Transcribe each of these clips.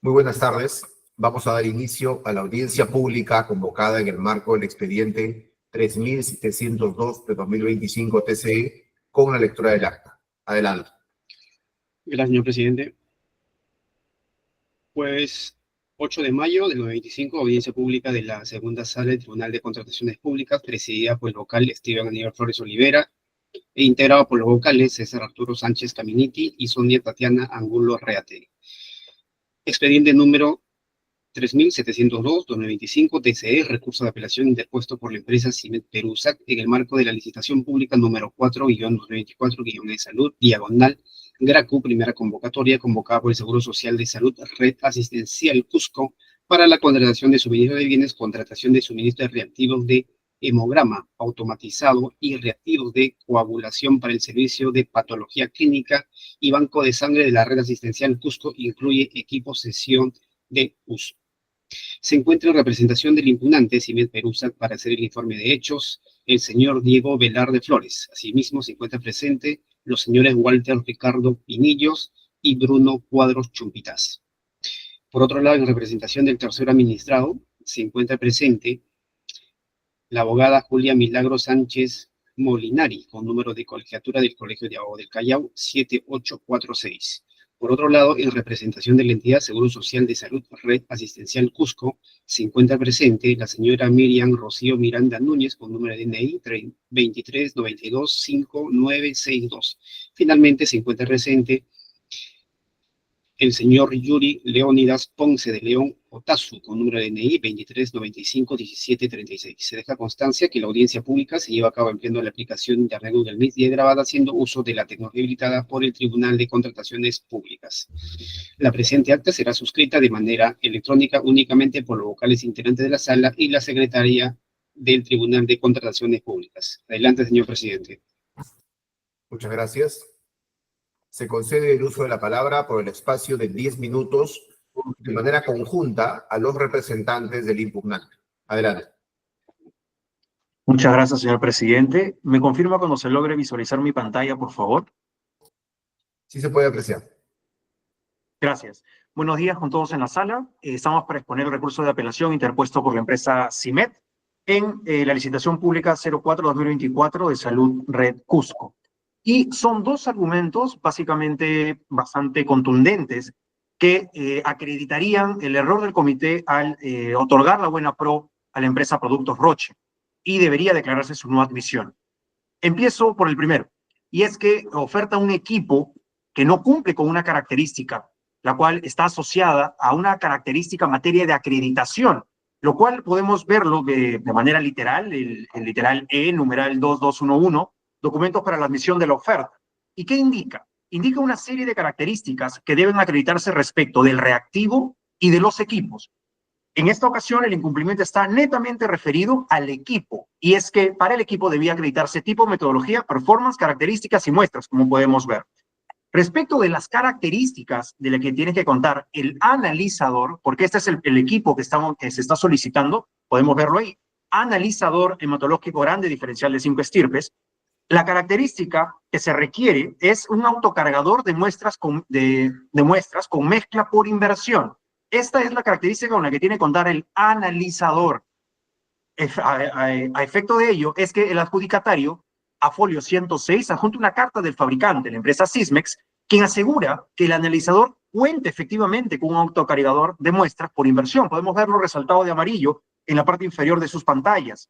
Muy buenas tardes. Vamos a dar inicio a la audiencia pública convocada en el marco del expediente 3702 de 2025 TCE con la lectura del acta. Adelante. Gracias, señor presidente. Jueves 8 de mayo del 2025, audiencia pública de la segunda sala del Tribunal de Contrataciones Públicas, presidida por el vocal Esteban Aníbal Flores Olivera e integrado por los vocales César Arturo Sánchez Caminiti y Sonia Tatiana Angulo Reate. Expediente número 3702-2025 TCE, recurso de apelación interpuesto por la empresa CIMED Perusac en el marco de la licitación pública número 4-2024- Salud, diagonal GRACU, primera convocatoria convocada por el Seguro Social de Salud, Red Asistencial Cusco, para la contratación de suministro de bienes, contratación de suministro de reactivos de hemograma automatizado y reactivos de coagulación para el servicio de patología clínica y banco de sangre de la Red Asistencial Cusco, incluye equipo sesión de uso. Se encuentra en representación del impugnante CIMED Perusac para hacer el informe de hechos el señor Diego Velarde Flores. Asimismo, se encuentra presente los señores Walter Ricardo Pinillos y Bruno Cuadros Chumpitas. Por otro lado, en representación del tercero administrado, se encuentra presente la abogada Julia Milagro Sánchez Molinari, con número de colegiatura del Colegio de Abogados del Callao 7846. Por otro lado, en representación de la entidad Seguro Social de Salud, Red Asistencial Cusco, se encuentra presente la señora Miriam Rocío Miranda Núñez, con número de DNI 23925962. Finalmente, se encuentra presente el señor Yuri Leónidas Ponce de León Otazu, con número de DNI 23951736. Se deja constancia que la audiencia pública se lleva a cabo empleando la aplicación de Internet Google Meet y es grabada haciendo uso de la tecnología habilitada por el Tribunal de Contrataciones Públicas. La presente acta será suscrita de manera electrónica únicamente por los vocales integrantes de la sala y la secretaria del Tribunal de Contrataciones Públicas. Adelante, señor presidente. Muchas gracias. Se concede el uso de la palabra por el espacio de 10 minutos de manera conjunta a los representantes del impugnante. Adelante. Muchas gracias, señor presidente. ¿Me confirma cuando se logre visualizar mi pantalla, por favor? Sí se puede apreciar. Gracias. Buenos días con todos en la sala. Estamos para exponer el recurso de apelación interpuesto por la empresa CIMED en la licitación pública 04-2024 de Salud Red Cusco. Y son dos argumentos básicamente bastante contundentes que acreditarían el error del comité al otorgar la buena pro a la empresa Productos Roche y debería declararse su no admisión. Empiezo por el primero, y es que oferta un equipo que no cumple con una característica, la cual está asociada a una característica en materia de acreditación, lo cual podemos verlo de manera literal, el literal E, numeral 2211, documentos para la admisión de la oferta. ¿Y qué indica? Indica una serie de características que deben acreditarse respecto del reactivo y de los equipos. En esta ocasión, el incumplimiento está netamente referido al equipo, y es que para el equipo debía acreditarse tipo, metodología, performance, características y muestras, como podemos ver. Respecto de las características de las que tiene que contar el analizador, porque este es el equipo que se está solicitando, podemos verlo ahí, analizador hematológico grande diferencial de 5 estirpes. La característica que se requiere es un autocargador de muestras con mezcla por inversión. Esta es la característica con la que tiene que contar el analizador. A efecto de ello, es que el adjudicatario, a folio 106, adjunta una carta del fabricante, la empresa Sysmex, quien asegura que el analizador cuenta efectivamente con un autocargador de muestras por inversión. Podemos verlo resaltado de amarillo en la parte inferior de sus pantallas.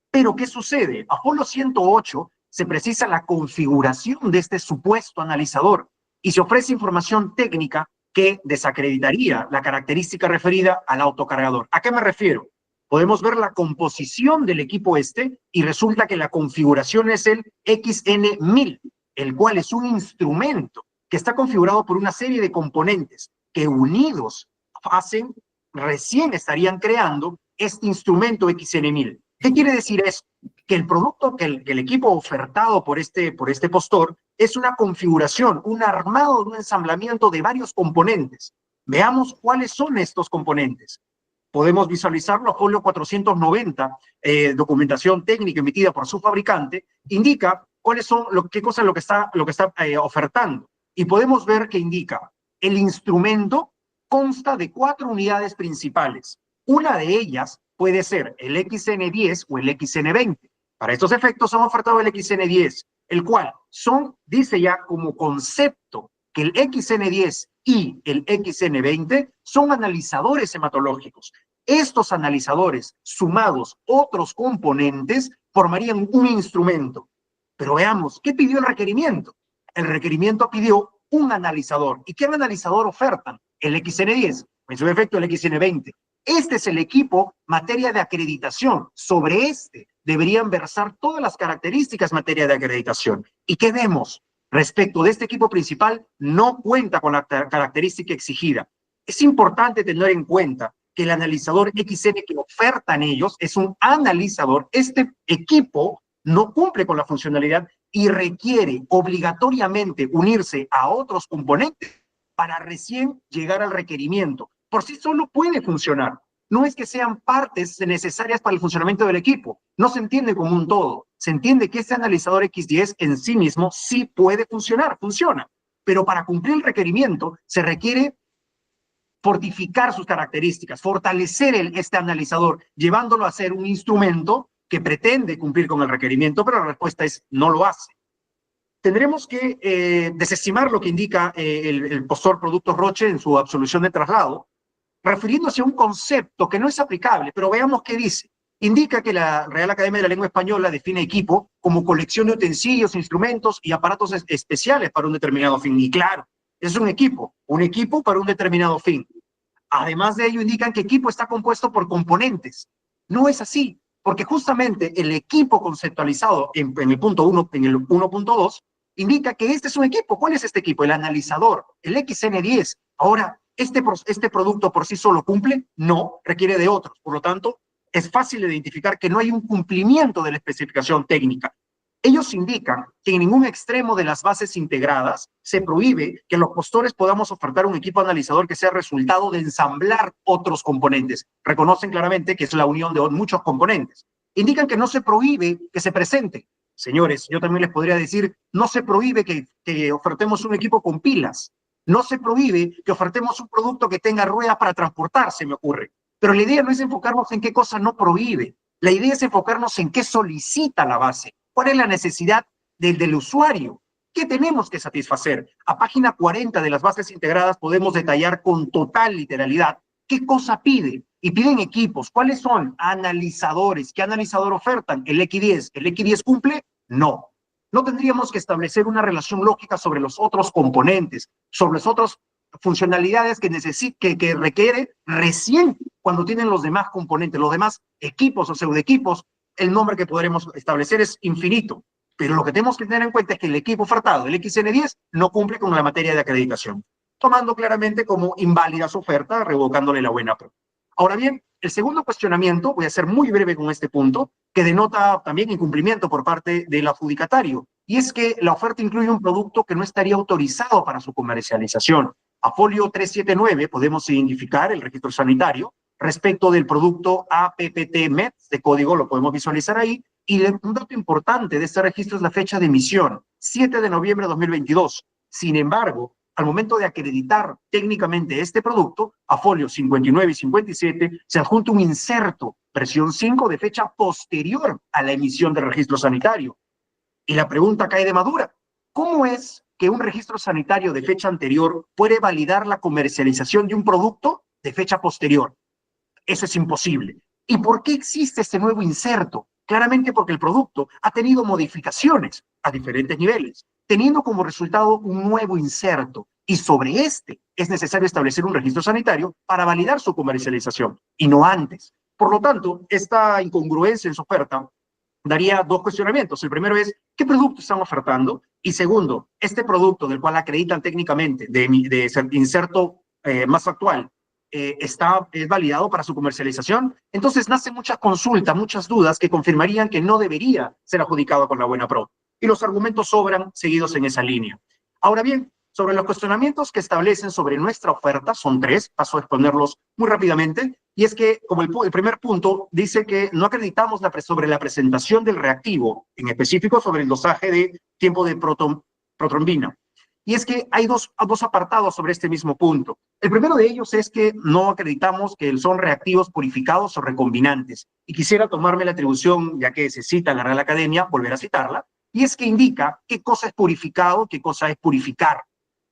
Pero, ¿qué sucede? A folio 108 se precisa la configuración de este supuesto analizador y se ofrece información técnica que desacreditaría la característica referida al autocargador. ¿A qué me refiero? Podemos ver la composición del equipo y resulta que la configuración es el XN1000, el cual es un instrumento que está configurado por una serie de componentes que unidos recién estarían creando este instrumento XN1000. ¿Qué quiere decir eso? Que el producto, que el equipo ofertado por este postor es una configuración, un armado, un ensamblamiento de varios componentes. Veamos cuáles son estos componentes. Podemos visualizarlo a folio 490, documentación técnica emitida por su fabricante, indica cuáles son, qué cosa es lo que está ofertando. Y podemos ver que indica el instrumento consta de 4 unidades principales. Una de ellas puede ser el XN10 o el XN20. Para estos efectos hemos ofertado el XN10, el cual dice ya como concepto que el XN10 y el XN20 son analizadores hematológicos. Estos analizadores, sumados otros componentes, formarían un instrumento. Pero veamos, ¿qué pidió el requerimiento? El requerimiento pidió un analizador. ¿Y qué analizador ofertan? El XN10, en su defecto el XN20. Este es el equipo materia de acreditación. Sobre este deberían versar todas las características materia de acreditación. ¿Y qué vemos? Respecto de este equipo principal, no cuenta con la característica exigida. Es importante tener en cuenta que el analizador XN que ofertan ellos es un analizador. Este equipo no cumple con la funcionalidad y requiere obligatoriamente unirse a otros componentes para recién llegar al requerimiento. Por sí solo puede funcionar. No es que sean partes necesarias para el funcionamiento del equipo. No se entiende como un todo. Se entiende que este analizador X10 en sí mismo sí puede funcionar, funciona. Pero para cumplir el requerimiento se requiere fortificar sus características, fortalecer este analizador, llevándolo a ser un instrumento que pretende cumplir con el requerimiento, pero la respuesta es no lo hace. Tendremos que desestimar lo que indica el postor Productos Roche en su absolución de traslado, refiriéndose a un concepto que no es aplicable, pero veamos qué dice. Indica que la Real Academia de la Lengua Española define equipo como colección de utensilios, instrumentos y aparatos especiales para un determinado fin. Y claro, es un equipo para un determinado fin. Además de ello, indican que equipo está compuesto por componentes. No es así, porque justamente el equipo conceptualizado en el punto 1, en el 1.2, indica que este es un equipo. ¿Cuál es este equipo? El analizador, el XN10. Ahora, ¿este producto por sí solo cumple? No, requiere de otros. Por lo tanto, es fácil identificar que no hay un cumplimiento de la especificación técnica. Ellos indican que en ningún extremo de las bases integradas se prohíbe que los postores podamos ofertar un equipo analizador que sea resultado de ensamblar otros componentes. Reconocen claramente que es la unión de muchos componentes. Indican que no se prohíbe que se presente. Señores, yo también les podría decir, no se prohíbe que ofertemos un equipo con pilas. No se prohíbe que ofertemos un producto que tenga ruedas para transportar, se me ocurre. Pero la idea no es enfocarnos en qué cosa no prohíbe. La idea es enfocarnos en qué solicita la base. ¿Cuál es la necesidad del usuario? ¿Qué tenemos que satisfacer? A página 40 de las bases integradas podemos detallar con total literalidad qué cosa pide. Y piden equipos. ¿Cuáles son? Analizadores. ¿Qué analizador ofertan? ¿El X10? ¿El X10 cumple? No. No tendríamos que establecer una relación lógica sobre los otros componentes, sobre las otras funcionalidades que requiere recién cuando tienen los demás componentes, los demás equipos o pseudoequipos. El nombre que podremos establecer es infinito, pero lo que tenemos que tener en cuenta es que el equipo ofertado, el XN10, no cumple con la materia de acreditación, tomando claramente como inválida su oferta, revocándole la buena pro. Ahora bien, el segundo cuestionamiento, voy a ser muy breve con este punto, que denota también incumplimiento por parte del adjudicatario, y es que la oferta incluye un producto que no estaría autorizado para su comercialización. A folio 379 podemos identificar el registro sanitario respecto del producto APPT-MED, de código lo podemos visualizar ahí, y un dato importante de este registro es la fecha de emisión, 7 de noviembre de 2022. Sin embargo, al momento de acreditar técnicamente este producto, a folio 59 y 57, se adjunta un inserto, versión 5, de fecha posterior a la emisión del registro sanitario. Y la pregunta cae de madura. ¿Cómo es que un registro sanitario de fecha anterior puede validar la comercialización de un producto de fecha posterior? Eso es imposible. ¿Y por qué existe este nuevo inserto? Claramente porque el producto ha tenido modificaciones a diferentes niveles, teniendo como resultado un nuevo inserto. Y sobre este es necesario establecer un registro sanitario para validar su comercialización, y no antes. Por lo tanto, esta incongruencia en su oferta daría dos cuestionamientos. El primero es, ¿qué producto están ofertando? Y segundo, este producto del cual acreditan técnicamente de inserto más actual, ¿es validado para su comercialización? Entonces nace mucha consulta, muchas dudas que confirmarían que no debería ser adjudicado con la buena pro. Y los argumentos sobran seguidos en esa línea. Ahora bien, sobre los cuestionamientos que establecen sobre nuestra oferta, son 3, paso a exponerlos muy rápidamente, y es que, como el primer punto, dice que no acreditamos sobre la presentación del reactivo, en específico sobre el dosaje de tiempo de protrombina. Y es que hay dos apartados sobre este mismo punto. El primero de ellos es que no acreditamos que son reactivos purificados o recombinantes. Y quisiera tomarme la atribución, ya que se cita en la Real Academia, volver a citarla, y es que indica qué cosa es purificado, qué cosa es purificar.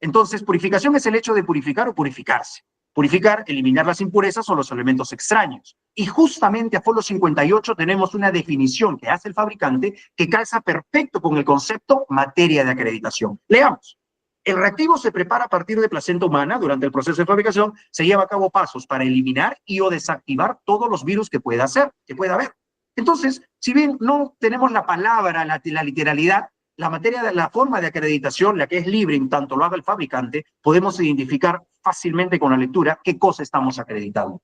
Entonces, purificación es el hecho de purificar o purificarse. Purificar, eliminar las impurezas o los elementos extraños. Y justamente a folio 58 tenemos una definición que hace el fabricante que calza perfecto con el concepto materia de acreditación. Leamos. El reactivo se prepara a partir de placenta humana. Durante el proceso de fabricación se lleva a cabo pasos para eliminar y o desactivar todos los virus que pueda haber. Entonces, si bien no tenemos la palabra, la literalidad, la materia de la forma de acreditación, la que es libre en tanto lo haga el fabricante, podemos identificar fácilmente con la lectura qué cosa estamos acreditando.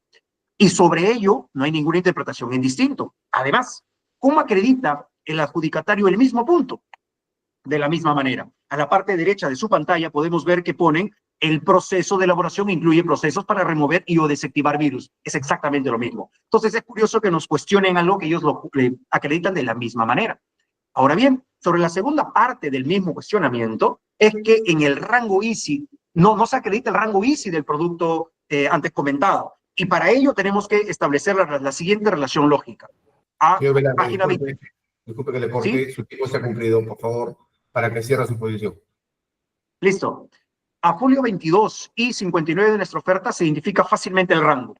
Y sobre ello no hay ninguna interpretación en distinto. Además, ¿cómo acredita el adjudicatario el mismo punto? De la misma manera. A la parte derecha de su pantalla podemos ver que ponen el proceso de elaboración incluye procesos para remover y o desactivar virus. Es exactamente lo mismo. Entonces es curioso que nos cuestionen algo que ellos lo acreditan de la misma manera. Ahora bien, sobre la segunda parte del mismo cuestionamiento, es que en el rango ISI no se acredita el rango ISI del producto antes comentado. Y para ello tenemos que establecer la siguiente relación lógica. Señor Velarde, Página 20. disculpe que le corte, ¿Sí? su tiempo se ha cumplido, por favor, para que cierre su posición. Listo. A folio 22 y 59 de nuestra oferta se identifica fácilmente el rango.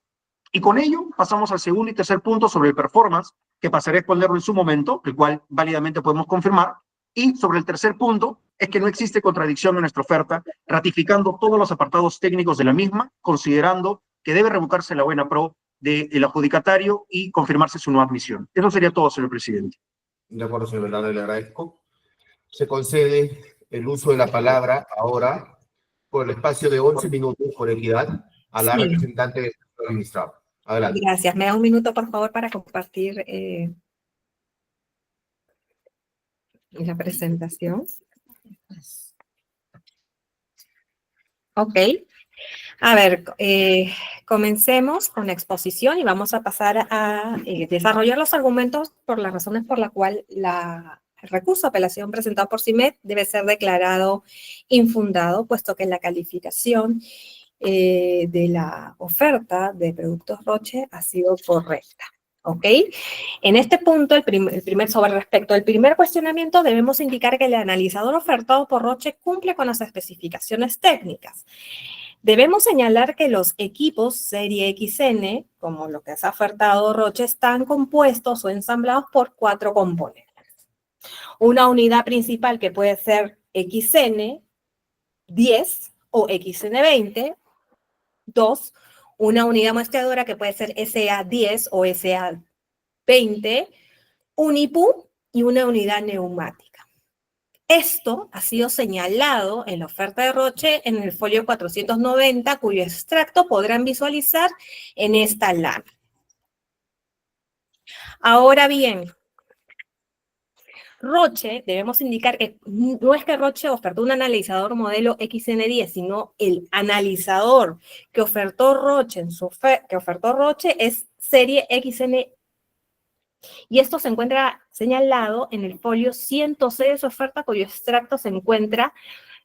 Y con ello pasamos al segundo y tercer punto sobre el performance, que pasaré a exponerlo en su momento, el cual válidamente podemos confirmar. Y sobre el tercer punto es que no existe contradicción en nuestra oferta, ratificando todos los apartados técnicos de la misma, considerando que debe revocarse la buena pro del adjudicatario y confirmarse su no admisión. Eso sería todo, señor presidente. De acuerdo, señor Velarde, le agradezco. Se concede el uso de la palabra ahora por el espacio de 11 minutos por equidad a la Sí, representante del sector administrado. Adelante. gracias. Me da un minuto, por favor, para compartir la presentación. Ok. A ver, comencemos con la exposición y vamos a pasar a desarrollar los argumentos por las razones por las cuales el recurso de apelación presentado por CIMED debe ser declarado infundado, puesto que la calificación de la oferta de productos Roche ha sido correcta. ¿Ok? En este punto, respecto al primer cuestionamiento, debemos indicar que el analizador ofertado por Roche cumple con las especificaciones técnicas. Debemos señalar que los equipos serie XN, como lo que ha ofertado Roche, están compuestos o ensamblados por 4 componentes. Una unidad principal que puede ser XN 10 o XN 20. 2, una unidad muestreadora que puede ser SA10 o SA20, un IPU y una unidad neumática. Esto ha sido señalado en la oferta de Roche en el folio 490, cuyo extracto podrán visualizar en esta lámina. Ahora bien, Roche, debemos indicar que no es que Roche ofertó un analizador modelo XN10, sino el analizador que ofertó Roche es serie XN. Y esto se encuentra señalado en el folio 106 de su oferta, cuyo extracto se encuentra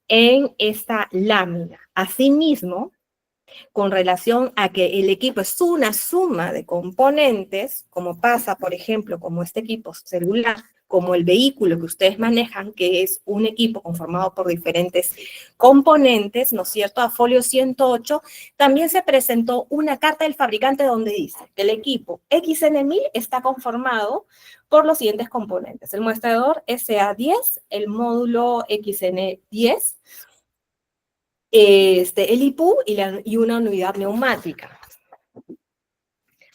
en esta lámina. Asimismo, con relación a que el equipo es una suma de componentes, como pasa, por ejemplo, como este equipo celular, como el vehículo que ustedes manejan, que es un equipo conformado por diferentes componentes, ¿no es cierto? A folio 108, también se presentó una carta del fabricante donde dice que el equipo XN1000 está conformado por los siguientes componentes: el muestrador SA10, el módulo XN10, el IPU y una unidad neumática.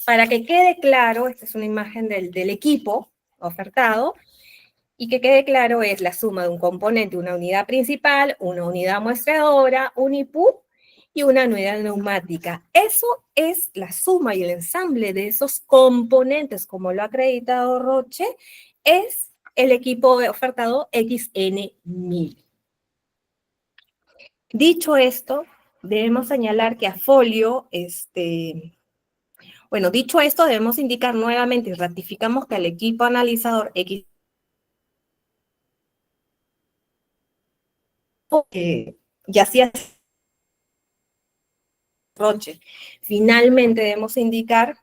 Para que quede claro, esta es una imagen del equipo ofertado, y que quede claro es la suma de un componente, una unidad principal, una unidad muestreadora, un IPU y una unidad neumática. Eso es la suma y el ensamble de esos componentes, como lo ha acreditado Roche, es el equipo ofertado XN1000. Dicho esto, debemos señalar que a folio, dicho esto, debemos indicar nuevamente y ratificamos que el equipo analizador X Y así es. Roche. Finalmente debemos indicar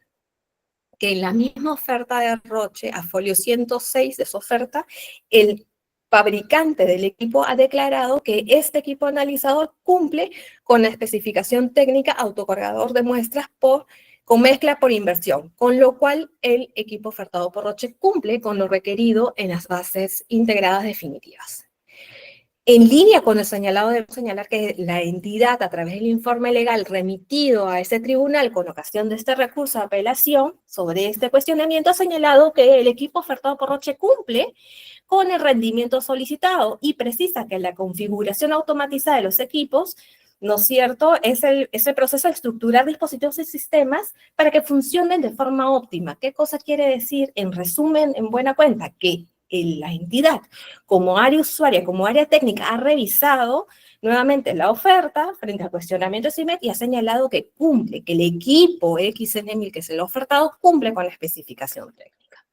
que en la misma oferta de Roche, a folio 106 de su oferta, el fabricante del equipo ha declarado que este equipo analizador cumple con la especificación técnica autocargador de muestras con mezcla por inversión, con lo cual el equipo ofertado por Roche cumple con lo requerido en las bases integradas definitivas. En línea con el señalado, debo señalar que la entidad, a través del informe legal remitido a ese tribunal con ocasión de este recurso de apelación sobre este cuestionamiento, ha señalado que el equipo ofertado por Roche cumple con el rendimiento solicitado y precisa que la configuración automatizada de los equipos, ¿no es cierto?, es el proceso de estructurar dispositivos y sistemas para que funcionen de forma óptima. ¿Qué cosa quiere decir? En resumen, en buena cuenta, que la entidad, como área usuaria, como área técnica, ha revisado nuevamente la oferta frente al cuestionamiento de CIMET y ha señalado que cumple, que el equipo XN1000 que se le ha ofertado cumple con la especificación técnica.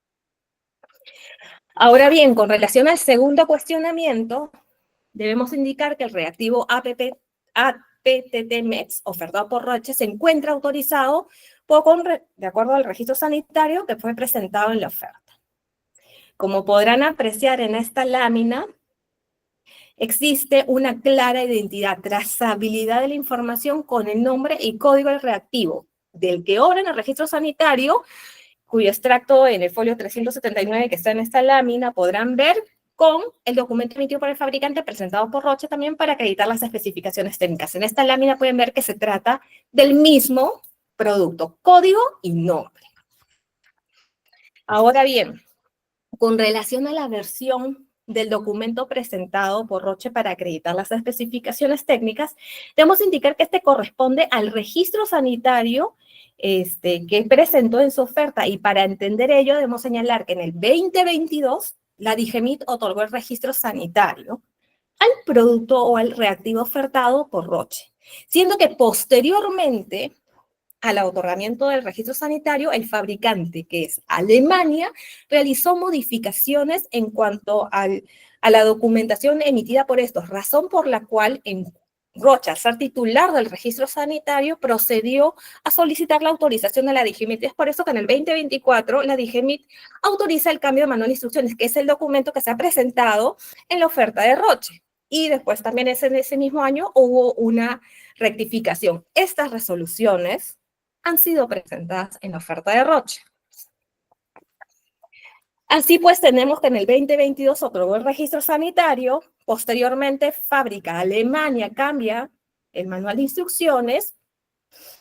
Ahora bien, con relación al segundo cuestionamiento, debemos indicar que el reactivo APTT-MEX ofertado por Roche se encuentra autorizado de acuerdo al registro sanitario que fue presentado en la oferta. Como podrán apreciar en esta lámina, existe una clara identidad, trazabilidad de la información con el nombre y código del reactivo, del que obra en el registro sanitario, cuyo extracto en el folio 379 que está en esta lámina podrán ver con el documento emitido por el fabricante presentado por Roche también para acreditar las especificaciones técnicas. En esta lámina pueden ver que se trata del mismo producto, código y nombre. Ahora bien, con relación a la versión del documento presentado por Roche para acreditar las especificaciones técnicas, debemos indicar que este corresponde al registro sanitario que presentó en su oferta, y para entender ello debemos señalar que en el 2022 la DIGEMIT otorgó el registro sanitario al producto o al reactivo ofertado por Roche, siendo que posteriormente al otorgamiento del registro sanitario, el fabricante, que es Alemania, realizó modificaciones en cuanto a la documentación emitida por estos, razón por la cual Roche, al ser titular del registro sanitario, procedió a solicitar la autorización de la DIGEMIT. Es por eso que en el 2024 la DIGEMIT autoriza el cambio de manual de instrucciones, que es el documento que se ha presentado en la oferta de Roche. Y después también en ese mismo año hubo una rectificación. Estas resoluciones han sido presentadas en la oferta de Roche. Así pues, tenemos que en el 2022 otorgó el registro sanitario, posteriormente Fábrica Alemania cambia el manual de instrucciones,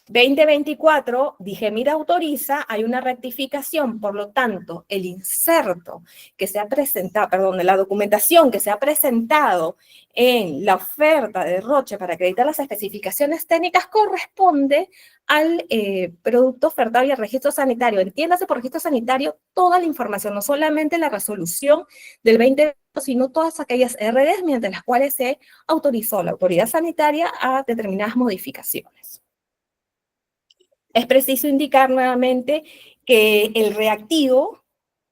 2024, DIGEMIT autoriza, hay una rectificación, por lo tanto, el inserto que se ha presentado, perdón, la documentación que se ha presentado en la oferta de Roche para acreditar las especificaciones técnicas corresponde al producto ofertado y al registro sanitario. Entiéndase por registro sanitario toda la información, no solamente la resolución del 2020, sino todas aquellas RDs mediante las cuales se autorizó la autoridad sanitaria a determinadas modificaciones. Es preciso indicar nuevamente que el reactivo,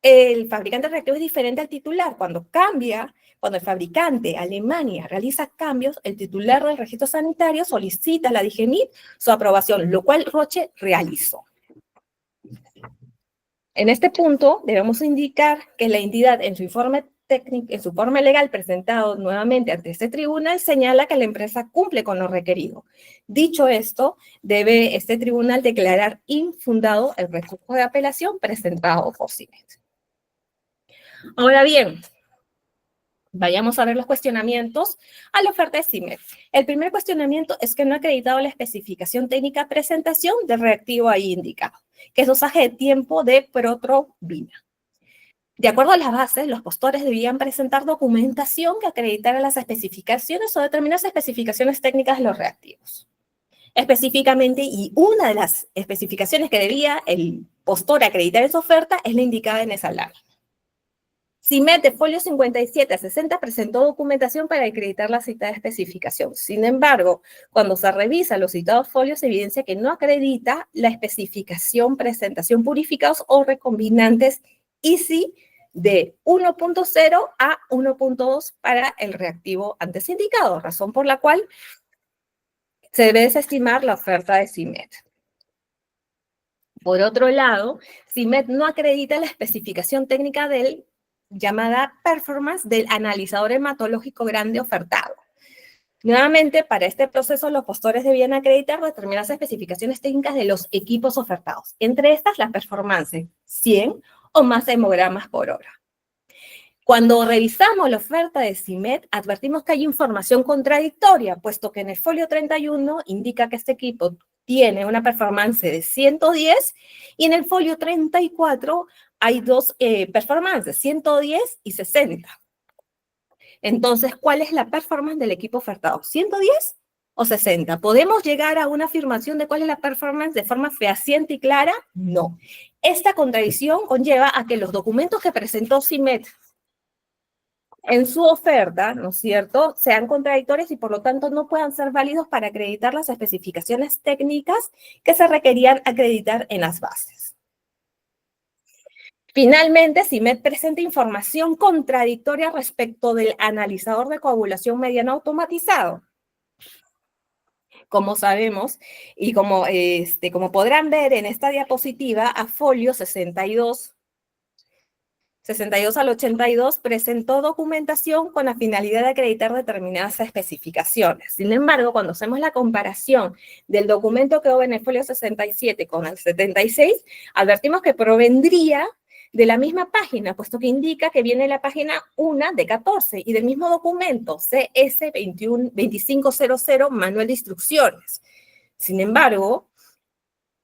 el fabricante del reactivo es diferente al titular. Cuando el fabricante, Alemania, realiza cambios, el titular del registro sanitario solicita a la DIGEMIT su aprobación, lo cual Roche realizó. En este punto, debemos indicar que la entidad en su informe técnico, en su informe legal presentado nuevamente ante este tribunal, señala que la empresa cumple con lo requerido. Dicho esto, debe este tribunal declarar infundado el recurso de apelación presentado por CIMET. Ahora bien, vayamos a ver los cuestionamientos a la oferta de CIMET. El primer cuestionamiento es que no ha acreditado la especificación técnica presentación del reactivo ahí indicado, que es dosaje de tiempo de protrovina. De acuerdo a las bases, los postores debían presentar documentación que acreditara las especificaciones o determinadas especificaciones técnicas de los reactivos. Específicamente, y una de las especificaciones que debía el postor acreditar en su oferta es la indicada en esa lámina. CIMET de folio 57 a 60 presentó documentación para acreditar la citada especificación. Sin embargo, cuando se revisa los citados folios, se evidencia que no acredita la especificación presentación purificados o recombinantes y sí de 1.0 a 1.2 para el reactivo antes indicado, razón por la cual se debe desestimar la oferta de CIMED. Por otro lado, CIMED no acredita la especificación técnica del llamada performance del analizador hematológico grande ofertado. Nuevamente, para este proceso, los postores debían acreditar determinadas especificaciones técnicas de los equipos ofertados. Entre estas, la performance 100 o más hemogramas por hora. Cuando revisamos la oferta de CIMED, advertimos que hay información contradictoria, puesto que en el folio 31 indica que este equipo tiene una performance de 110 y en el folio 34 hay dos performances, 110 y 60. Entonces, ¿cuál es la performance del equipo ofertado? ¿110 o 60? ¿Podemos llegar a una afirmación de cuál es la performance de forma fehaciente y clara? No. Esta contradicción conlleva a que los documentos que presentó CIMED en su oferta, ¿no es cierto?, sean contradictorios y por lo tanto no puedan ser válidos para acreditar las especificaciones técnicas que se requerían acreditar en las bases. Finalmente, CIMED presenta información contradictoria respecto del analizador de coagulación mediana automatizado. Como sabemos, y como podrán ver en esta diapositiva, a folio 62 al 82 presentó documentación con la finalidad de acreditar determinadas especificaciones. Sin embargo, cuando hacemos la comparación del documento que hubo en el folio 67 con el 76, advertimos que provendría de la misma página, puesto que indica que viene la página 1 de 14 y del mismo documento, CS 2500, manual de instrucciones. Sin embargo,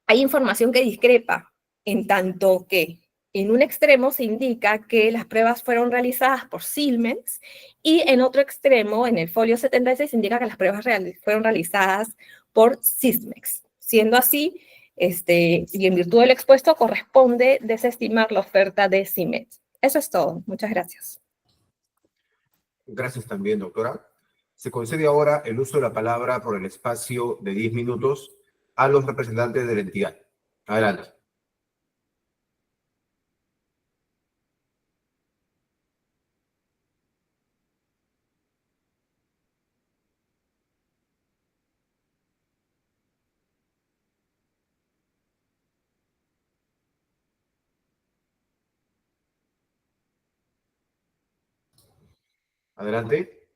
hay información que discrepa, en tanto que en un extremo se indica que las pruebas fueron realizadas por Siemens y en otro extremo, en el folio 76, indica que las pruebas fueron realizadas por Sysmex. Siendo así, y en virtud del expuesto, corresponde desestimar la oferta de CIMED. Eso es todo. Muchas gracias. Gracias también, doctora. Se concede ahora el uso de la palabra por el espacio de 10 minutos a los representantes de la entidad. Adelante. Adelante.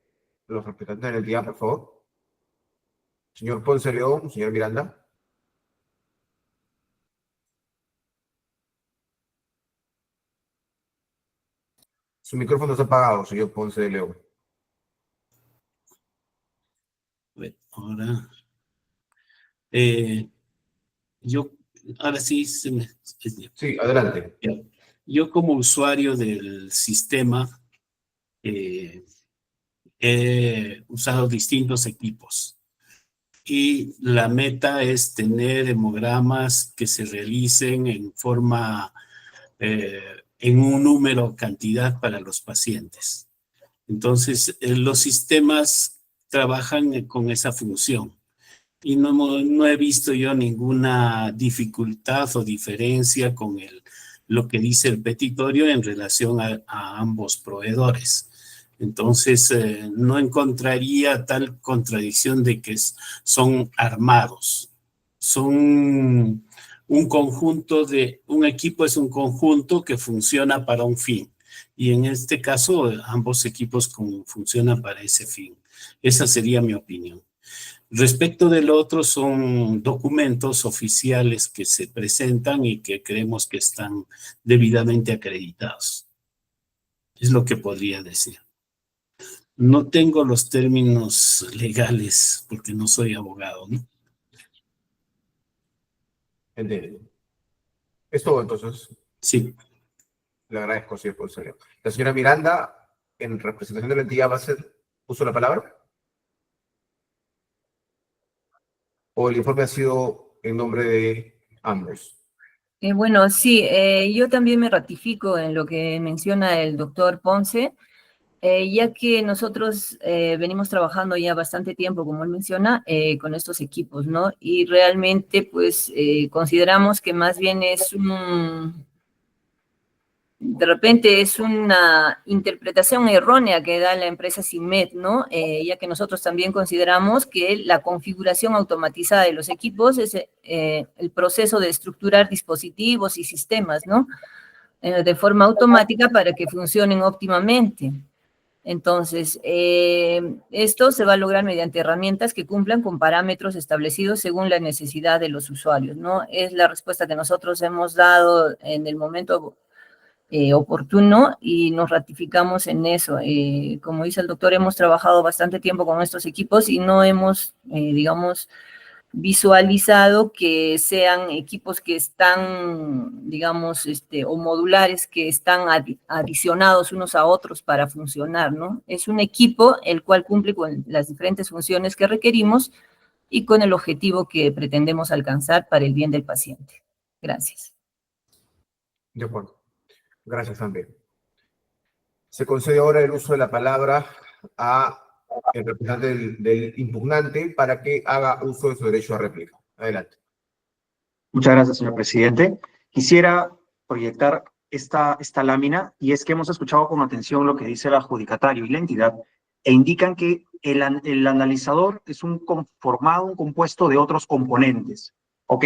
Los representantes de la entidad, por favor. Señor Ponce de León, señor Miranda. Su micrófono está apagado, señor Ponce de León. Bueno, ahora, yo, ahora sí, Sí, adelante. yo como usuario del sistema he usado distintos equipos y la meta es tener hemogramas que se realicen en forma, en un número, cantidad para los pacientes. Entonces, los sistemas trabajan con esa función. Y no he visto yo ninguna dificultad o diferencia con lo que dice el petitorio en relación a ambos proveedores. Entonces, no encontraría tal contradicción de que son armados. Son un conjunto un equipo es un conjunto que funciona para un fin. Y en este caso, ambos equipos funcionan para ese fin. Esa sería mi opinión. Respecto del otro, son documentos oficiales que se presentan y que creemos que están debidamente acreditados. Es lo que podría decir. No tengo los términos legales porque no soy abogado, ¿no? Entendido. ¿Es todo entonces? Sí. Le agradezco, señor Ponce de León. La señora Miranda, en representación de la entidad, ¿va a hacer uso de la palabra? ¿O el informe ha sido en nombre de ambos? Bueno, sí, yo también me ratifico en lo que menciona el doctor Ponce, ya que nosotros venimos trabajando ya bastante tiempo, como él menciona, con estos equipos, ¿no? Y realmente, pues, consideramos que más bien es de repente es una interpretación errónea que da la empresa CIMED, ¿no? Ya que nosotros también consideramos que la configuración automatizada de los equipos es el proceso de estructurar dispositivos y sistemas, ¿no? De forma automática para que funcionen óptimamente. Entonces, esto se va a lograr mediante herramientas que cumplan con parámetros establecidos según la necesidad de los usuarios, ¿no? Es la respuesta que nosotros hemos dado en el momento oportuno y nos ratificamos en eso. Como dice el doctor, hemos trabajado bastante tiempo con estos equipos y no hemos, digamos, visualizado que sean equipos que están, digamos, o modulares que están adicionados unos a otros para funcionar, ¿no? Es un equipo el cual cumple con las diferentes funciones que requerimos y con el objetivo que pretendemos alcanzar para el bien del paciente. Gracias. De acuerdo. Gracias, también. Se concede ahora el uso de la palabra a el representante del impugnante para que haga uso de su derecho a réplica. Adelante. Muchas gracias, señor presidente. Quisiera proyectar esta lámina, y es que hemos escuchado con atención lo que dice el adjudicatario y la entidad, e indican que el analizador es un compuesto de otros componentes. Ok,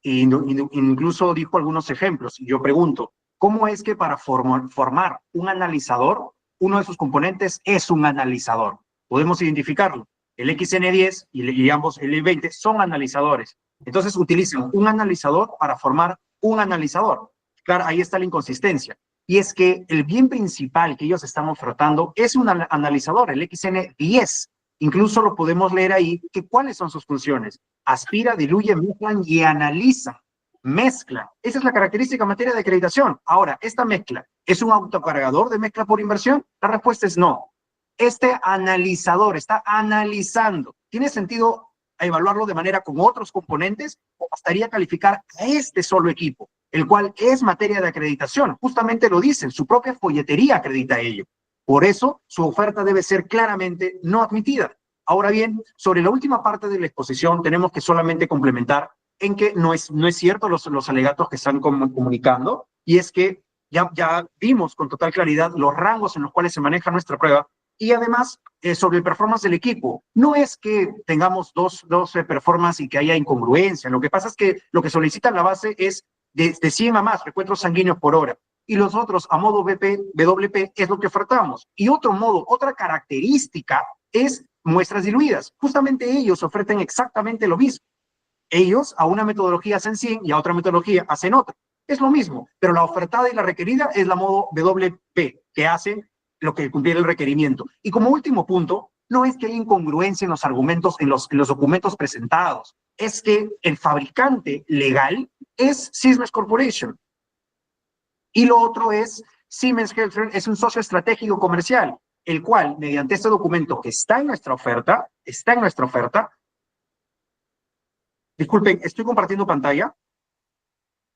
incluso dijo algunos ejemplos, y yo pregunto, ¿cómo es que para formar un analizador, uno de sus componentes es un analizador? Podemos identificarlo. El XN10 y ambos el I20 son analizadores. Entonces utilizan un analizador para formar un analizador. Claro, ahí está la inconsistencia. Y es que el bien principal que ellos están ofertando es un analizador, el XN10. Incluso lo podemos leer ahí, que cuáles son sus funciones. Aspira, diluye, mezclan y analiza. Mezcla. Esa es la característica en materia de acreditación. Ahora, ¿esta mezcla es un autocargador de mezcla por inversión? La respuesta es no. Este analizador está analizando. ¿Tiene sentido evaluarlo de manera con otros componentes o bastaría calificar a este solo equipo, el cual es materia de acreditación? Justamente lo dicen, su propia folletería acredita ello. Por eso, su oferta debe ser claramente no admitida. Ahora bien, sobre la última parte de la exposición, tenemos que solamente complementar en que no es cierto los alegatos que están comunicando, y es que ya vimos con total claridad los rangos en los cuales se maneja nuestra prueba. Y además, sobre el performance del equipo, no es que tengamos dos performance y que haya incongruencia. Lo que pasa es que lo que solicita la base es de 100 a más recuentos sanguíneos por hora. Y los otros, a modo WP, es lo que ofertamos. Y otro modo, otra característica es muestras diluidas. Justamente ellos ofrecen exactamente lo mismo. Ellos a una metodología hacen 100 y a otra metodología hacen otra. Es lo mismo, pero la ofertada y la requerida es la modo WP, que hace lo que cumpliera el requerimiento. Y como último punto, no es que haya incongruencia en los argumentos, en los documentos presentados, es que el fabricante legal es Siemens Corporation. Y lo otro es Siemens Healthineers es un socio estratégico comercial, el cual, mediante este documento que está en nuestra oferta, disculpen, estoy compartiendo pantalla.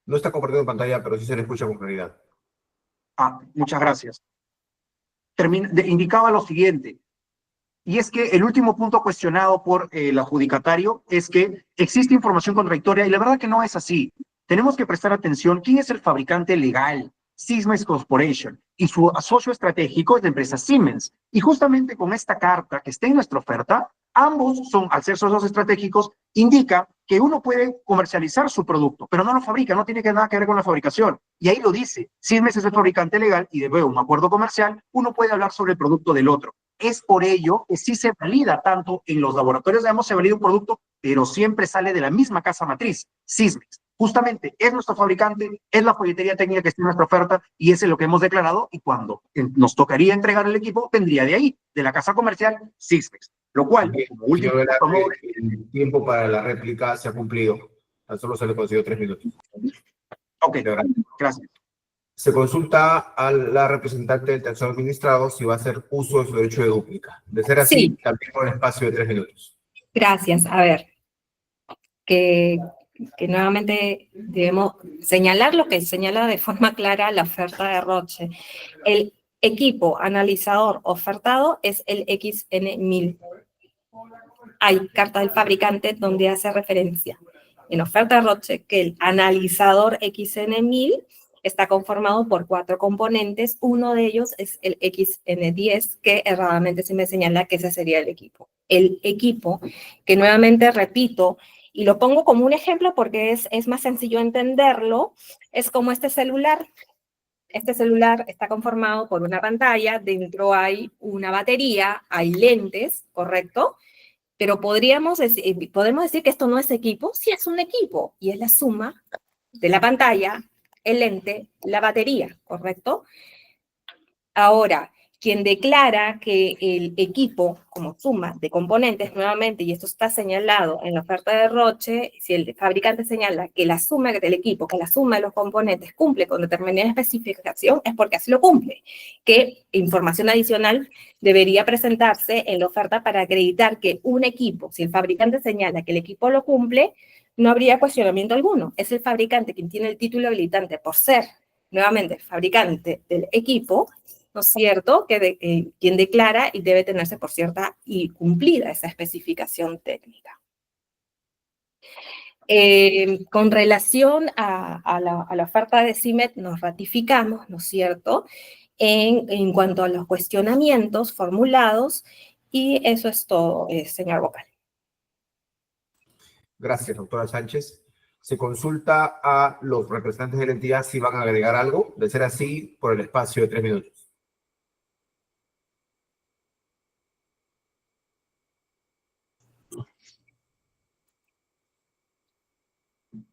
No está compartiendo pantalla, pero sí se le escucha con claridad. Muchas gracias. Indicaba lo siguiente, y es que el último punto cuestionado por el adjudicatario es que existe información contradictoria, y la verdad que no es así. Tenemos que prestar atención quién es el fabricante legal, Siemens Corporation, y su socio estratégico es la empresa Siemens. Y justamente con esta carta que está en nuestra oferta, ambos son, al ser socios estratégicos, indica que uno puede comercializar su producto, pero no lo fabrica, no tiene nada que ver con la fabricación. Y ahí lo dice, Siemens es el fabricante legal y de un acuerdo comercial, uno puede hablar sobre el producto del otro. Es por ello que sí se valida tanto en los laboratorios, digamos, se valida un producto, pero siempre sale de la misma casa matriz, Siemens. Justamente es nuestro fabricante, es la folletería técnica que está en nuestra oferta y ese es lo que hemos declarado, y cuando nos tocaría entregar el equipo, vendría de ahí, de la casa comercial Siemens. Lo cual, como último, el tiempo para la réplica se ha cumplido. Tan solo se le concedió 3 minutos. Ok, gracias. Se consulta a la representante del tercer administrado si va a hacer uso de su derecho de dúplica. De ser así, Sí. también por el espacio de 3 minutos. Gracias. A ver, que nuevamente debemos señalar lo que señala de forma clara la oferta de Roche. El equipo analizador ofertado es el XN1000. Hay carta del fabricante donde hace referencia en oferta de Roche que el analizador XN1000 está conformado por 4 componentes. Uno de ellos es el XN10, que erradamente se me señala que ese sería el equipo. El equipo, que nuevamente repito, y lo pongo como un ejemplo porque es más sencillo entenderlo, es como este celular. Este celular está conformado por una pantalla, dentro hay una batería, hay lentes, ¿correcto? Pero podemos decir que esto no es equipo. Sí es un equipo, y es la suma de la pantalla, el lente, la batería, ¿correcto? Ahora, quien declara que el equipo, como suma de componentes, nuevamente, y esto está señalado en la oferta de Roche, si el fabricante señala que la suma del equipo, que la suma de los componentes cumple con determinada especificación, es porque así lo cumple. ¿Qué información adicional debería presentarse en la oferta para acreditar que un equipo, si el fabricante señala que el equipo lo cumple, no habría cuestionamiento alguno? Es el fabricante quien tiene el título habilitante por ser, nuevamente, fabricante del equipo, ¿no es cierto?, quien declara y debe tenerse por cierta y cumplida esa especificación técnica. Con relación a la oferta de CIMET, nos ratificamos, ¿no es cierto?, en cuanto a los cuestionamientos formulados, y eso es todo, señor vocal. Gracias, doctora Sánchez. Se consulta a los representantes de la entidad si van a agregar algo. De ser así, por el espacio de 3 minutos.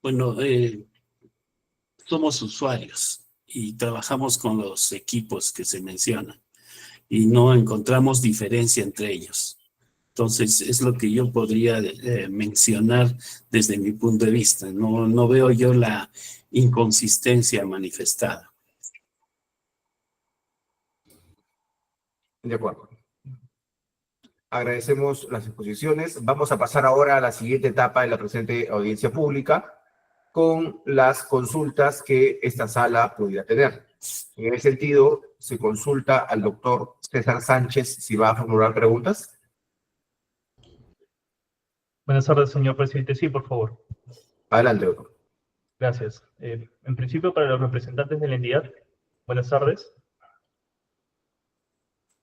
Bueno, somos usuarios y trabajamos con los equipos que se mencionan y no encontramos diferencia entre ellos. Entonces, es lo que yo podría mencionar desde mi punto de vista. No veo yo la inconsistencia manifestada. De acuerdo. Agradecemos las exposiciones. Vamos a pasar ahora a la siguiente etapa de la presente audiencia pública con las consultas que esta sala pudiera tener. En ese sentido, se consulta al doctor César Sánchez si va a formular preguntas. Buenas tardes, señor presidente. Sí, por favor. Adelante, doctor. Gracias. En principio, para los representantes de la entidad, buenas tardes.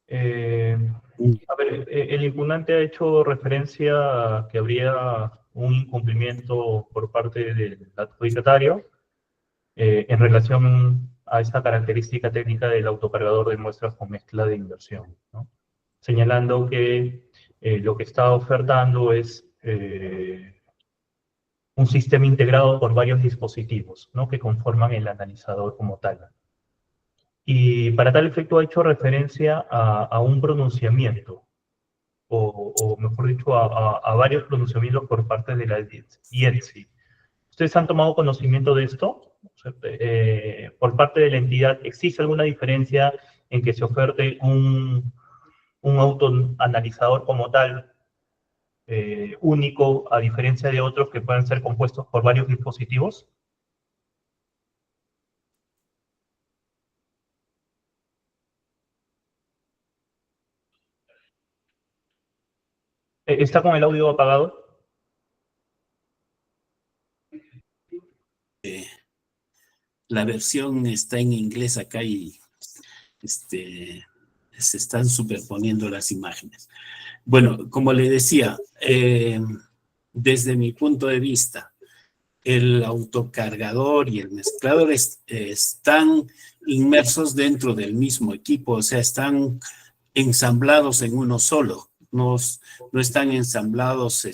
A ver, el impugnante ha hecho referencia a que habría un incumplimiento por parte del adjudicatario en relación a esta característica técnica del autocargador de muestras con mezcla de inversión, ¿no? Señalando que lo que está ofertando es un sistema integrado por varios dispositivos, ¿no?, que conforman el analizador como tal. Y para tal efecto ha hecho referencia a un pronunciamiento, o mejor dicho, a varios pronunciamientos por parte de la IETSI. ¿Ustedes han tomado conocimiento de esto? O sea, por parte de la entidad, ¿existe alguna diferencia en que se oferte un autoanalizador como tal, único, a diferencia de otros que pueden ser compuestos por varios dispositivos? ¿Está con el audio apagado? La versión está en inglés acá y se están superponiendo las imágenes. Bueno, como le decía, desde mi punto de vista, el autocargador y el mezclador están inmersos dentro del mismo equipo, o sea, están ensamblados en uno solo, no están ensamblados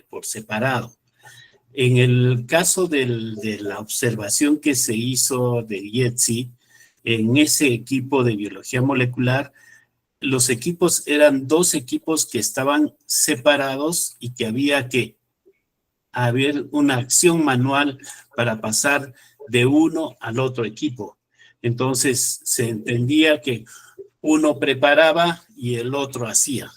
por separado. En el caso de la observación que se hizo de IETSI, en ese equipo de biología molecular, los equipos eran 2 equipos que estaban separados y que había que haber una acción manual para pasar de uno al otro equipo. Entonces, se entendía que uno preparaba y el otro hacía.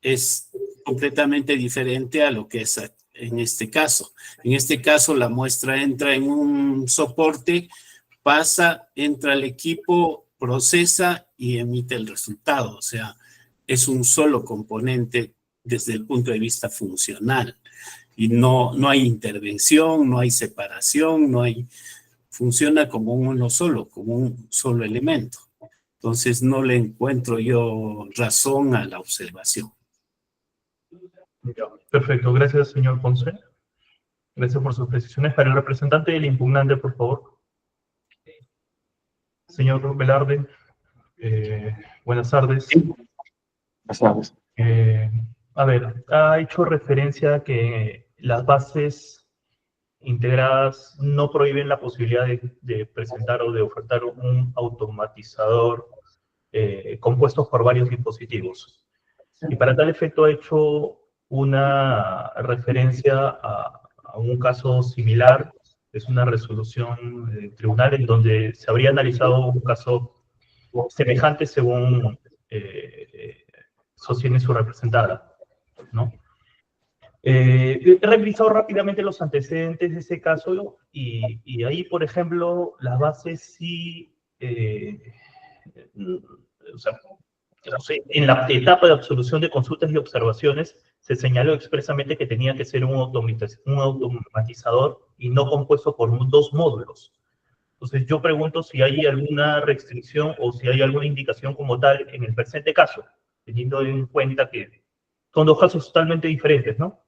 Es completamente diferente a lo que es en este caso. En este caso, la muestra entra en un soporte, pasa, entra al equipo, procesa y emite el resultado. O sea, es un solo componente desde el punto de vista funcional. Y no hay intervención, no hay separación, no hay funciona como uno solo, como un solo elemento. Entonces no le encuentro yo razón a la observación. Ya, perfecto, gracias, señor Ponce. Gracias por sus precisiones. Para el representante del impugnante, por favor. Señor Velarde, buenas tardes. Buenas tardes. A ver, ha hecho referencia a que las bases integradas no prohíben la posibilidad de presentar o de ofertar un automatizador compuesto por varios dispositivos. Y para tal efecto ha hecho una referencia a un caso similar. Es una resolución del tribunal en donde se habría analizado un caso semejante según sostiene su representada, ¿no? He revisado rápidamente los antecedentes de ese caso y ahí, por ejemplo, las bases sí, o sea, no sé, en la etapa de absolución de consultas y observaciones se señaló expresamente que tenía que ser un automatizador y no compuesto por dos módulos. Entonces yo pregunto si hay alguna restricción o si hay alguna indicación como tal en el presente caso, teniendo en cuenta que son dos casos totalmente diferentes, ¿no?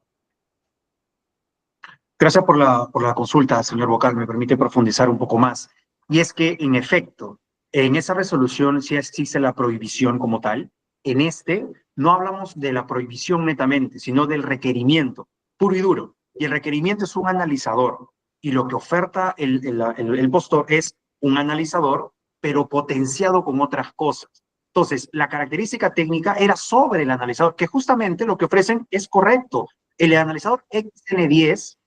Gracias por la consulta, señor Vocal. Me permite profundizar un poco más. Y es que, en efecto, en esa resolución sí existe la prohibición como tal. En este no hablamos de la prohibición netamente, sino del requerimiento, puro y duro. Y el requerimiento es un analizador. Y lo que oferta el postor es un analizador, pero potenciado con otras cosas. Entonces, la característica técnica era sobre el analizador, que justamente lo que ofrecen es correcto. El analizador XN10,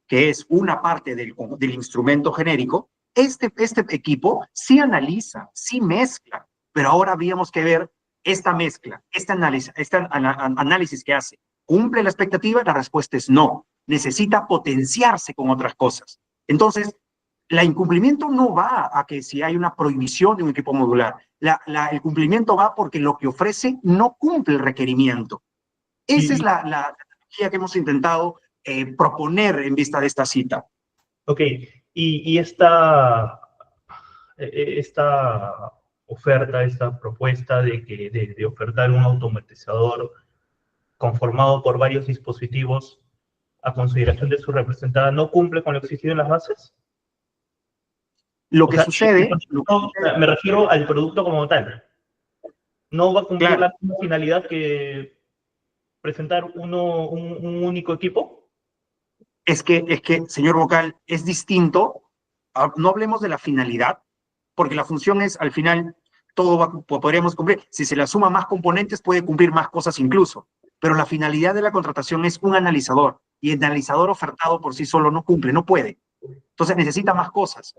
que es una parte del instrumento genérico, este equipo sí analiza, sí mezcla, pero ahora habríamos que ver esta mezcla, este análisis que hace. ¿Cumple la expectativa? La respuesta es no. Necesita potenciarse con otras cosas. Entonces, el incumplimiento no va a que si hay una prohibición de un equipo modular. El cumplimiento va porque lo que ofrece no cumple el requerimiento. Esa es la analogía que hemos intentado proponer en vista de esta cita. Ok, y esta oferta, esta propuesta de ofertar un automatizador conformado por varios dispositivos a consideración de su representada, ¿no cumple con lo exigido en las bases? Lo que sucede... Me refiero al producto como tal. ¿No va a cumplir Claro. la misma finalidad que presentar un único equipo? Es que, señor Vocal, es distinto. No hablemos de la finalidad, porque la función es, al final, podríamos cumplir. Si se le suma más componentes, puede cumplir más cosas incluso. Pero la finalidad de la contratación es un analizador, y el analizador ofertado por sí solo no cumple, no puede. Entonces necesita más cosas.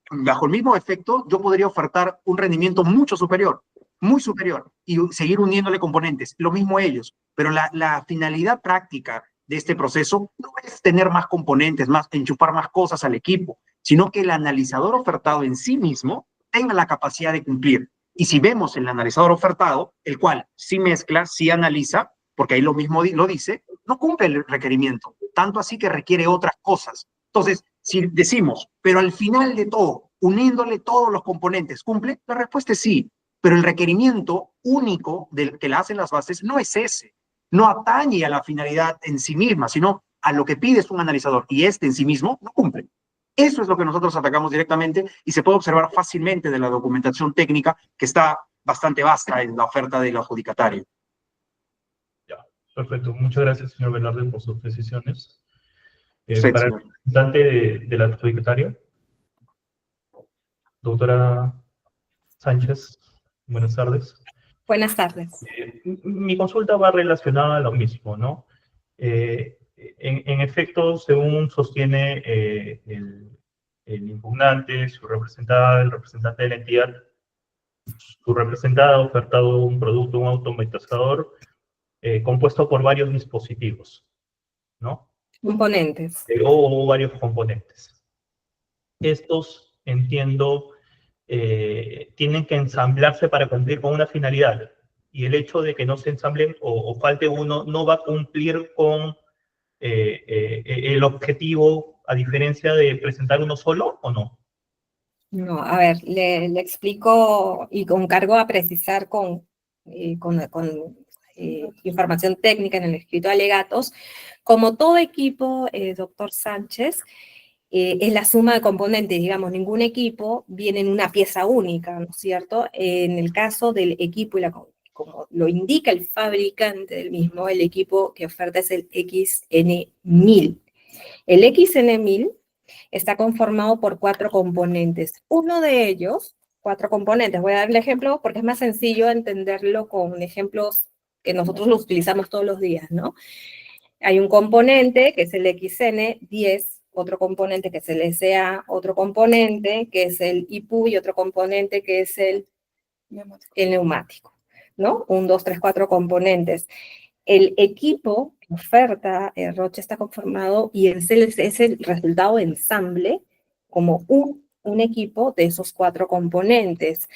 Bajo el mismo efecto, yo podría ofertar un rendimiento mucho superior, muy superior, y seguir uniéndole componentes. Lo mismo ellos. Pero la finalidad práctica de este proceso no es tener más componentes, enchufar más cosas al equipo, sino que el analizador ofertado en sí mismo tenga la capacidad de cumplir. Y si vemos el analizador ofertado, el cual sí mezcla, sí analiza, porque ahí lo mismo lo dice, no cumple el requerimiento, tanto así que requiere otras cosas. Entonces, si decimos, pero al final de todo, uniéndole todos los componentes, ¿cumple? La respuesta es sí, pero el requerimiento único que la hacen las bases no es ese. No atañe a la finalidad en sí misma, sino a lo que pide un analizador, y este en sí mismo no cumple. Eso es lo que nosotros atacamos directamente y se puede observar fácilmente de la documentación técnica que está bastante vasta en la oferta del adjudicatario. Ya, perfecto. Muchas gracias, señor Velarde, por sus precisiones. Sí, para el señor. representante del adjudicatario, doctora Sánchez, buenas tardes. Buenas tardes. Mi consulta va relacionada a lo mismo, ¿no? En efecto, según sostiene el impugnante, su representada, el representante de la entidad, su representada ha ofertado un producto, un automatizador compuesto por varios dispositivos, ¿no? Componentes. O varios componentes. Estos, entiendo, tienen que ensamblarse para cumplir con una finalidad. Y el hecho de que no se ensamblen o falte uno no va a cumplir con el objetivo, a diferencia de presentar uno solo, ¿o no? No, a ver, le explico y con cargo a precisar con información técnica en el escrito de alegatos. Como todo equipo, doctor Sánchez, es la suma de componentes, digamos, ningún equipo viene en una pieza única, ¿no es cierto? En el caso del equipo, como lo indica el fabricante del mismo, el equipo que oferta es el XN1000. El XN1000 está conformado por 4 componentes. Uno de ellos, 4 componentes, voy a dar el ejemplo porque es más sencillo entenderlo con ejemplos que nosotros los utilizamos todos los días, ¿no? Hay un componente que es el XN10, otro componente que es el SA, otro componente que es el IPU y otro componente que es el neumático, ¿no? 1, 2, 3, 4 componentes. El equipo que oferta Roche está conformado y es el resultado de ensamble como un equipo de esos 4 componentes.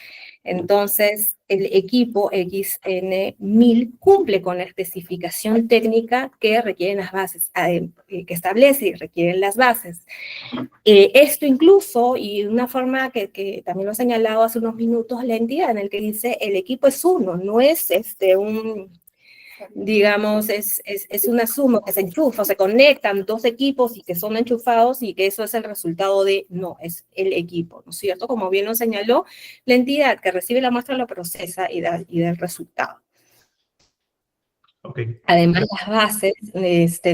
Entonces, el equipo XN1000 cumple con la especificación técnica que requieren las bases, que establece y requieren las bases. Esto incluso, y una forma que también lo he señalado hace unos minutos, la entidad en el que dice el equipo es uno, no es digamos, es una suma que se enchufa, se conectan 2 equipos y que son enchufados y que eso es el resultado de, no, es el equipo, ¿no es cierto? Como bien lo señaló, la entidad que recibe la muestra lo procesa y da el resultado. Okay. Además, las bases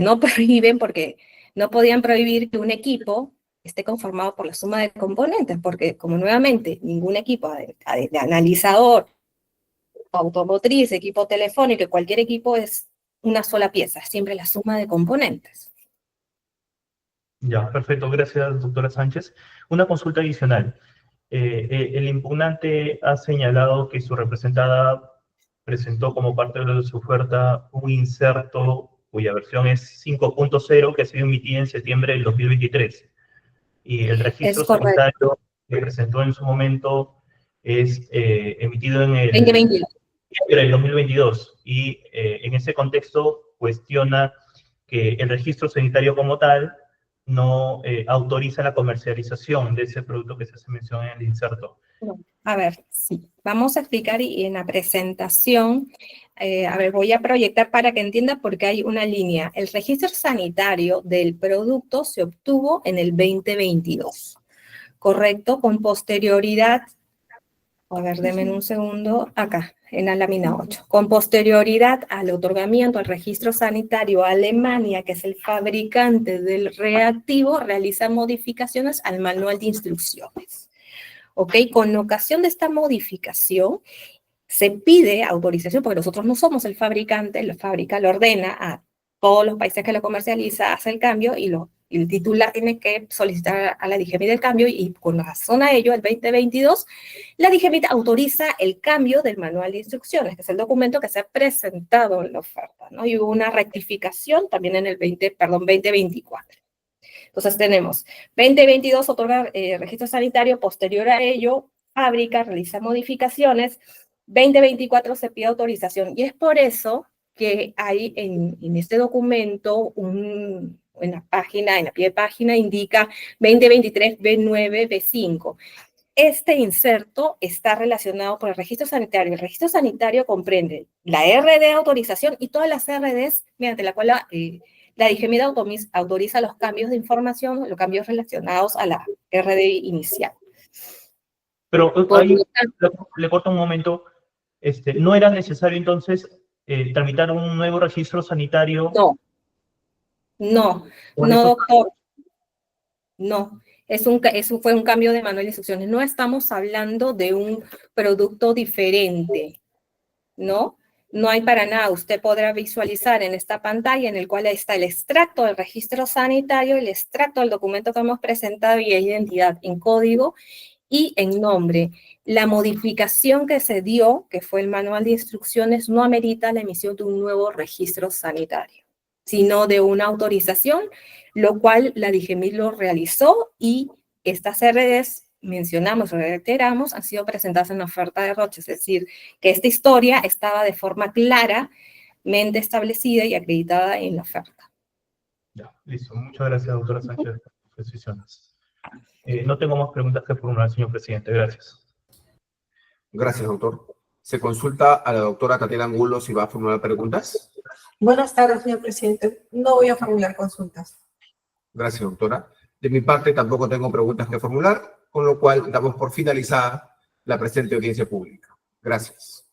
no prohíben, porque no podían prohibir que un equipo esté conformado por la suma de componentes, porque como nuevamente ningún equipo de analizador, automotriz, equipo telefónico, cualquier equipo es una sola pieza, siempre la suma de componentes. Ya, perfecto. Gracias, doctora Sánchez. Una consulta adicional. El impugnante ha señalado que su representada presentó como parte de su oferta un inserto cuya versión es 5.0 que ha sido emitida en septiembre del 2023. Y el registro sanitario que presentó en su momento es emitido en el 2022. Y en ese contexto cuestiona que el registro sanitario como tal no autoriza la comercialización de ese producto que se hace mención en el inserto. A ver, sí, vamos a explicar y en la presentación, a ver, voy a proyectar para que entienda porque hay una línea. El registro sanitario del producto se obtuvo en el 2022, ¿correcto? Con posterioridad, a ver, denme un segundo, acá, en la lámina 8. Con posterioridad al otorgamiento al registro sanitario, Alemania, que es el fabricante del reactivo, realiza modificaciones al manual de instrucciones. ¿Ok? Con ocasión de esta modificación, se pide autorización, porque nosotros no somos el fabricante, la fábrica lo ordena a todos los países que lo comercializa, hace el cambio y el titular tiene que solicitar a la DIGEMIT el cambio y con razón a ello, el 2022, la DIGEMIT autoriza el cambio del manual de instrucciones, que es el documento que se ha presentado en la oferta, ¿no? Y hubo una rectificación también en el 2024. Entonces tenemos 2022 otorga registro sanitario, posterior a ello, fábrica realiza modificaciones, 2024 se pide autorización y es por eso que hay en este documento en la pie de página indica 2023 B9 B5. Este inserto está relacionado con el registro sanitario. El registro sanitario comprende la RD de autorización y todas las RDs mediante la cual la DIGEMIT autoriza los cambios de información, los cambios relacionados a la RD inicial. Pero ahí le corto un momento. ¿No era necesario entonces tramitar un nuevo registro sanitario? No, doctor. No, eso fue un cambio de manual de instrucciones. No estamos hablando de un producto diferente, ¿no? No hay para nada. Usted podrá visualizar en esta pantalla en el cual está el extracto del registro sanitario, el extracto del documento que hemos presentado y identidad en código y en nombre. La modificación que se dio, que fue el manual de instrucciones, no amerita la emisión de un nuevo registro sanitario, sino de una autorización, lo cual la DIGEMIT lo realizó y estas RDs, mencionamos, reiteramos, han sido presentadas en la oferta de Roche, es decir, que esta historia estaba de forma claramente establecida y acreditada en la oferta. Ya, listo. Muchas gracias, doctora Sánchez, por sus precisiones. No tengo más preguntas que formular, señor presidente. Gracias. Gracias, doctor. Se consulta a la doctora Tatiana Angulo si va a formular preguntas. Buenas tardes, señor presidente. No voy a formular consultas. Gracias, doctora. De mi parte, tampoco tengo preguntas que formular, con lo cual damos por finalizada la presente audiencia pública. Gracias.